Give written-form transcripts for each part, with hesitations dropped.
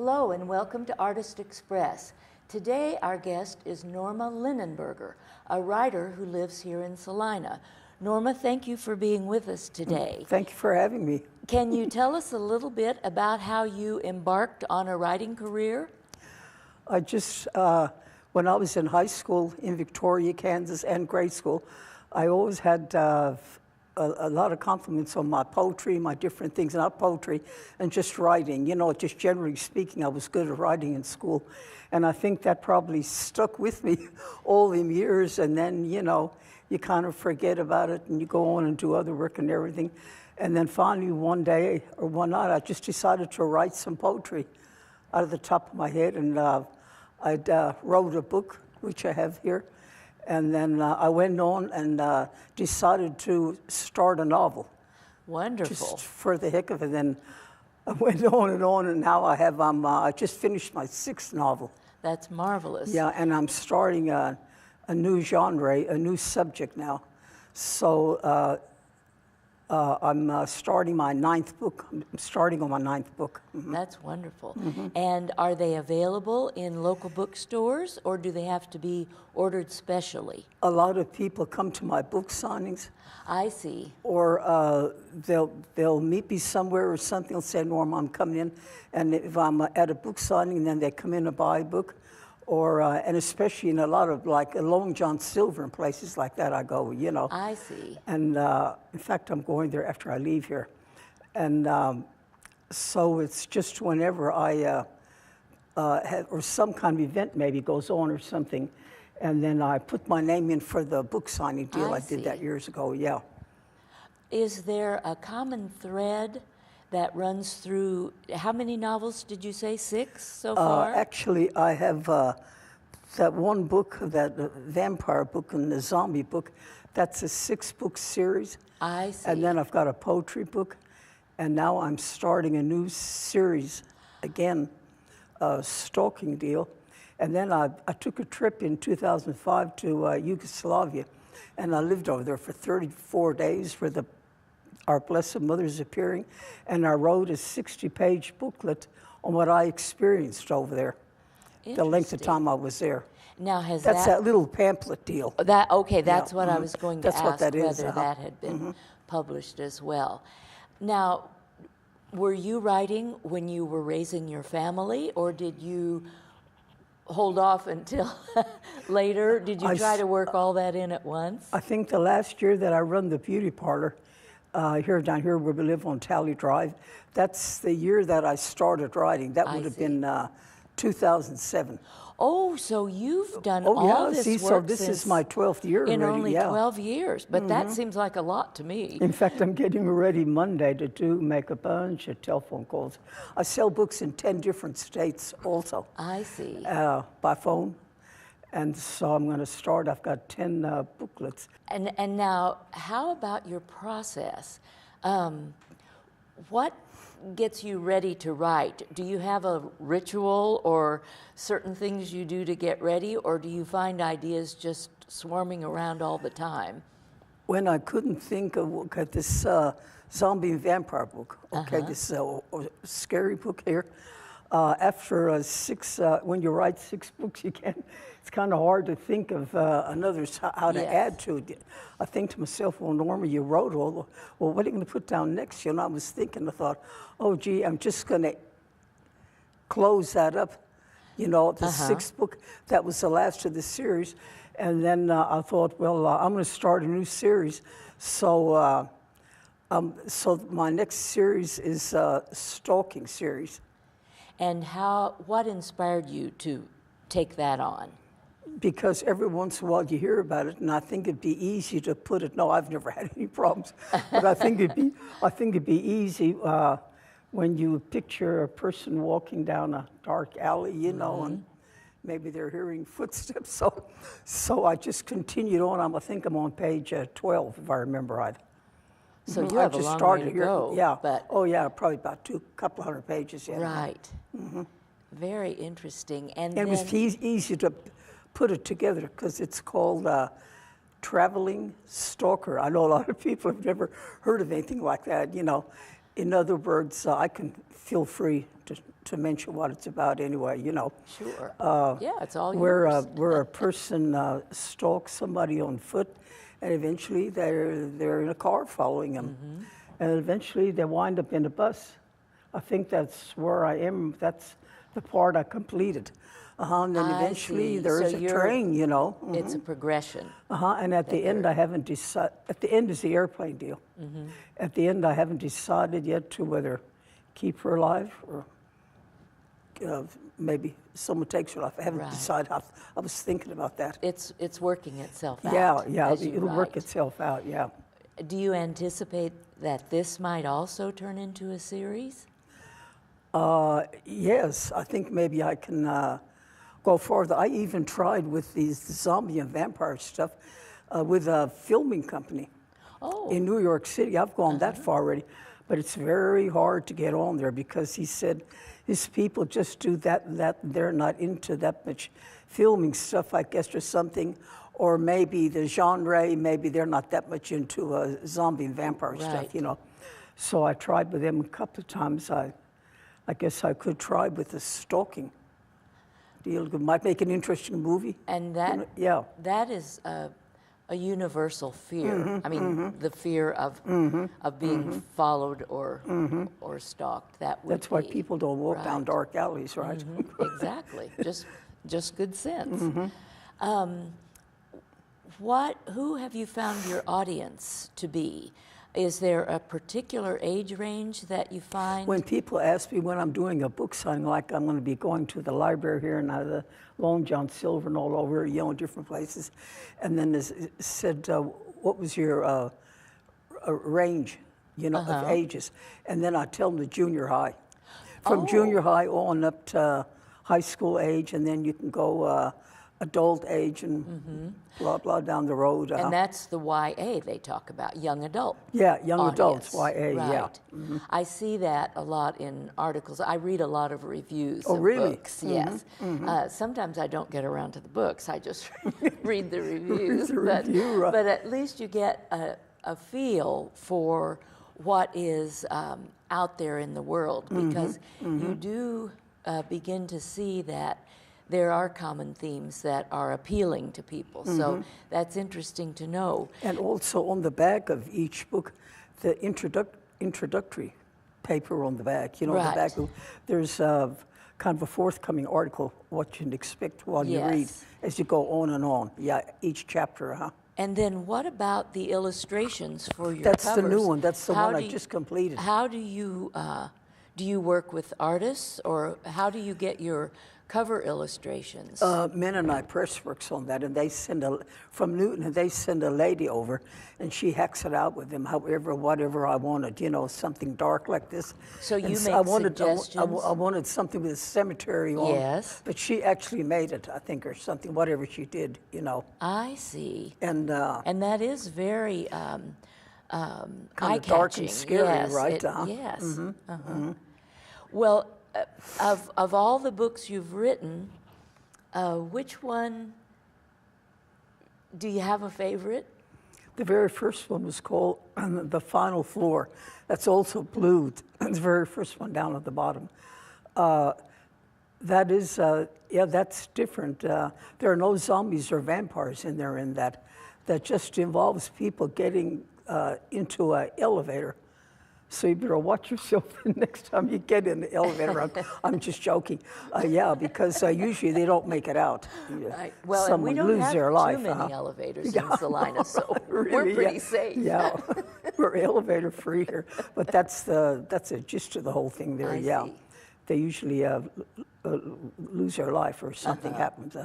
Hello and welcome to Artist Express. Today our guest is Norma Linenberger, a writer who lives here in Salina. Norma, thank you for being with us today. Thank you for having me. Can you tell us a little bit about how you embarked on a writing career? I just, when I was in high school in Victoria, Kansas, and grade school, I always had a lot of compliments on my poetry, my different things, not poetry, and just writing. You know, just generally speaking, I was good at writing in school. And I think that probably stuck with me all them years. And then, you know, you kind of forget about it and you go on and do other work and everything. And then finally one day or one night, I just decided to write some poetry out of the top of my head. And I wrote a book, which I have here. And then I went on and decided to start a novel. Wonderful. Just for the heck of it. Then I went on, and now I have, I just finished my 6th novel. That's marvelous. Yeah, and I'm starting a new genre, a new subject now. So I'm starting my 9th book. I'm starting on my 9th book. Mm-hmm. That's wonderful. Mm-hmm. And are they available in local bookstores, or do they have to be ordered specially? A lot of people come to my book signings. I see. Or they'll meet me somewhere or something. They'll say, Norma, I'm coming in. And if I'm at a book signing, then they come in and buy a book. Or, and especially in a lot of, like, Long John Silver and places like that, I go, you know. I see. And, in fact, I'm going there after I leave here. And so it's just whenever I have, or some kind of event maybe goes on or something, and then I put my name in for the book signing deal. I did that years ago, yeah. Is there a common thread that runs through, how many novels did you say, 6 so far? Actually, I have that one book, that vampire book and the zombie book, that's a 6-book series. I see. And then I've got a poetry book, and now I'm starting a new series, again, a stalking deal. And then I took a trip in 2005 to Yugoslavia, and I lived over there for 34 days for Our Blessed Mother's appearing, and I wrote a 60-page booklet on what I experienced over there, the length of time I was there. Now, that's that little pamphlet deal. That's what I was going to ask, whether that had been published as well. Now, were you writing when you were raising your family, or did you hold off until later? Did you try to work all that in at once? I think the last year that I run the beauty parlor, down here where we live on Tally Drive, that's the year that I started writing. That would have been 2007. Oh, so you've done all this work so this is my 12th year in already, only 12 years, but that seems like a lot to me. In fact, I'm getting ready Monday to make a bunch of telephone calls. I sell books in 10 different states also. I see. By phone. And so I'm going to start. I've got 10 booklets. And now, how about your process? What gets you ready to write? Do you have a ritual or certain things you do to get ready, or do you find ideas just swarming around all the time? When I couldn't think of this zombie and vampire book, this scary book here, after 6, when you write 6 books, it's kind of hard to think of another, how to add to it. I think to myself, well, Norma, you wrote well, what are you going to put down next? You know, I was thinking, I thought, oh, gee, I'm just going to close that up. You know, the 6th book, that was the last of the series. And then I thought, well, I'm going to start a new series. So, so my next series is a stalking series. And what inspired you to take that on? Because every once in a while you hear about it, and I think it'd be easy to put it. No, I've never had any problems, but I think it'd be easy when you picture a person walking down a dark alley, you know, and maybe they're hearing footsteps. So I just continued on. I think I'm on page 12, if I remember right. So you have a long way to go. Yeah. But probably about couple hundred pages. Yeah. Right. Very interesting. And it was easy to put it together because it's called Traveling Stalker. I know a lot of people have never heard of anything like that, you know. In other words, I can feel free to mention what it's about anyway, you know. Sure. Yeah, it's all Where yours. where a person stalks somebody on foot, and eventually they're in a car following them, and eventually they wind up in a bus. I think that's where I am. That's the part I completed. And then I eventually see. there is So a you're- train, you know. It's a progression. And at the end, I haven't decided. At the end is the airplane deal. At the end, I haven't decided yet to whether keep her alive or maybe someone takes her life. I haven't Right. decided. I was thinking about that. It's working itself out. Yeah, as you it'll work write. itself out. Yeah. Do you anticipate that this might also turn into a series? Yes, I think maybe I can go further. I even tried with these zombie and vampire stuff with a filming company Oh, in New York City. I've gone that far already, but it's very hard to get on there because he said his people just do that and that. And they're not into that much filming stuff, I guess, or something. Or maybe the genre, maybe they're not that much into zombie and vampire Right. stuff, you know. So I tried with them a couple of times. I guess I could try with the stalking deal. It might make an interesting movie. and that Yeah. that is a universal fear. I mean, the fear of being followed or stalked. That would That's why be- people don't walk down right. dark alleys, right? Exactly. Just good sense. Mm-hmm. Who have you found your audience to be? Is there a particular age range that you find? When people ask me when I'm doing a book signing, like I'm going to be going to the library here and the Long John Silver and all over, you know, different places, and then it said, what was your range, you know, of ages? And then I tell them the junior high. From junior high on up to high school age, and then you can go adult age and blah, blah, down the road. And that's the YA they talk about, young adult. Yeah, young adults, audience. YA, yeah. Right. I see that a lot in articles. I read a lot of reviews Oh, of really? books, yes. Sometimes I don't get around to the books. I just read the reviews. the review, right. But at least you get a feel for what is out there in the world because you do begin to see that there are common themes that are appealing to people. So that's interesting to know. And also on the back of each book, the introductory paper on the back, you know, Right. the back, there's kind of a forthcoming article, what you can expect while you read Yes. as you go on and on. Yeah, each chapter, And then what about the illustrations for your That's covers? the new one. That's the How one do I you- just completed. How do you work with artists, or how do you get your cover illustrations? Mennonite Press works on that, and they send from Newton, and they send a lady over, and she hacks it out with them, whatever I wanted, you know, something dark like this. So you And make I wanted, suggestions? I wanted something with a cemetery on. Yes. But she actually made it, I think, or something, whatever she did, you know. I see. And And that is very kind eye-catching. of dark and scary, yes, right? Yes. Well, of all the books you've written, which one do you have a favorite? The very first one was called The Final Floor. That's also blue. The very first one down at the bottom. That is, that's different. There are no zombies or vampires in there in that. That just involves people getting into an elevator. So you better watch yourself the next time you get in the elevator. I'm just joking. Because usually they don't make it out. Right. Well, Someone and we don't lose have their too life. many elevators Yeah, in Salina, so we're Really, pretty yeah. safe. Yeah, we're elevator free here. But that's the gist of the whole thing there. I Yeah, see. they usually lose their life or something happens.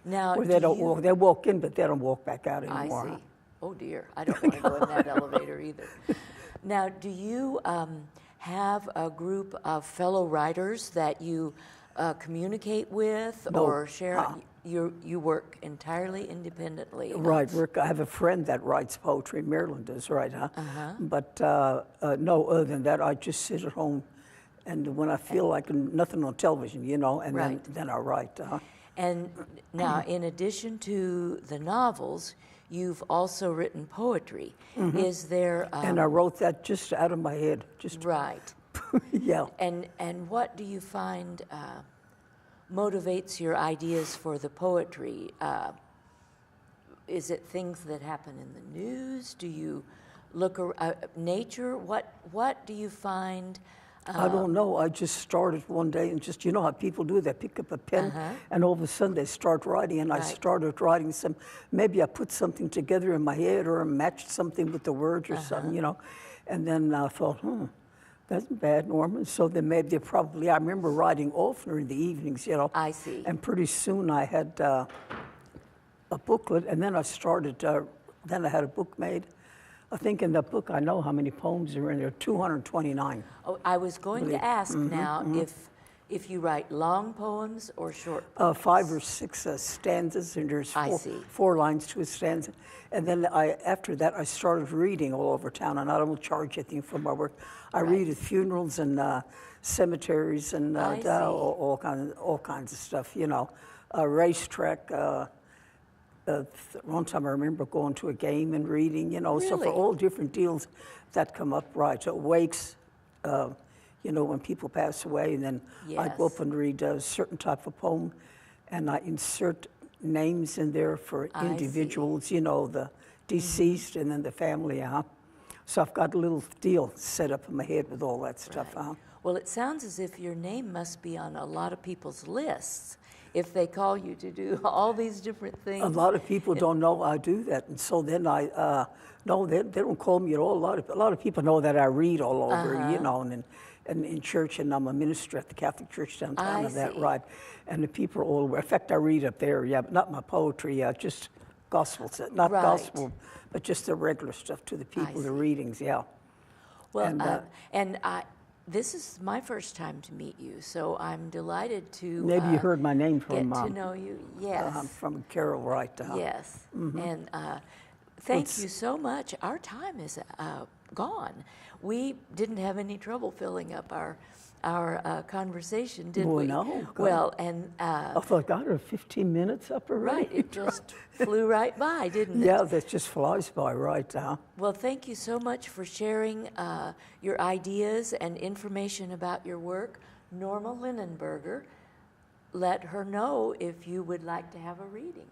Now, Or they do don't you, walk. They walk in, but they don't walk back out I anymore. see. Oh dear, I don't want to go in that elevator either. Now, do you have a group of fellow writers that you communicate with No. or share? You work entirely independently. Right. I have a friend that writes poetry. Maryland does, right? But no, other than that, I just sit at home, and when I feel like nothing on television, you know, and Right. then I write. And now, in addition to the novels, you've also written poetry. Is there... And I wrote that just out of my head. Just right. yeah. And what do you find motivates your ideas for the poetry? Is it things that happen in the news? Do you look at nature? What do you find? I don't know. I just started one day and just, you know how people do, they pick up a pen and all of a sudden they start writing, and I started writing some, maybe I put something together in my head or matched something with the words or something, you know. And then I thought, that's bad, Norma. So then maybe probably, I remember writing oftener in the evenings, you know. I see. And pretty soon I had a booklet, and then I started, then I had a book made. I think in the book, I know how many poems are in there, 229. Oh, I was going to ask now if you write long poems or short poems. 5 or 6 stanzas, and there's four lines to a stanza. And then after that, I started reading all over town, and I don't charge anything for my work. I read at funerals and cemeteries and all kinds of stuff, you know. Racetrack. One time I remember going to a game and reading, you know, so for all different deals that come up, right. So wakes, you know, when people pass away, and then I go up and read a certain type of poem, and I insert names in there for individuals, you know, the deceased and then the family, So I've got a little deal set up in my head with all that stuff, Well, it sounds as if your name must be on a lot of people's lists if they call you to do all these different things. A lot of people don't know I do that, and so then no, they don't call me at all. A lot of people know that I read all over, you know, and in church, and I'm a minister at the Catholic Church downtown of that, right? And the people are all aware. In fact, I read up there, but not my poetry, just gospel, not gospel, but just the regular stuff to the people, the readings, Well, this is my first time to meet you, so I'm delighted to maybe you heard my name from get to know you. Yes, from Carol Wright. Yes, and thank you so much. Our time is gone. We didn't have any trouble filling up our conversation, did we? No. Well, and I thought, God, are 15 minutes up already? Right, it just flew right by, didn't it? Yeah, that just flies by, right? Well, thank you so much for sharing your ideas and information about your work. Norma Linenberger, let her know if you would like to have a reading.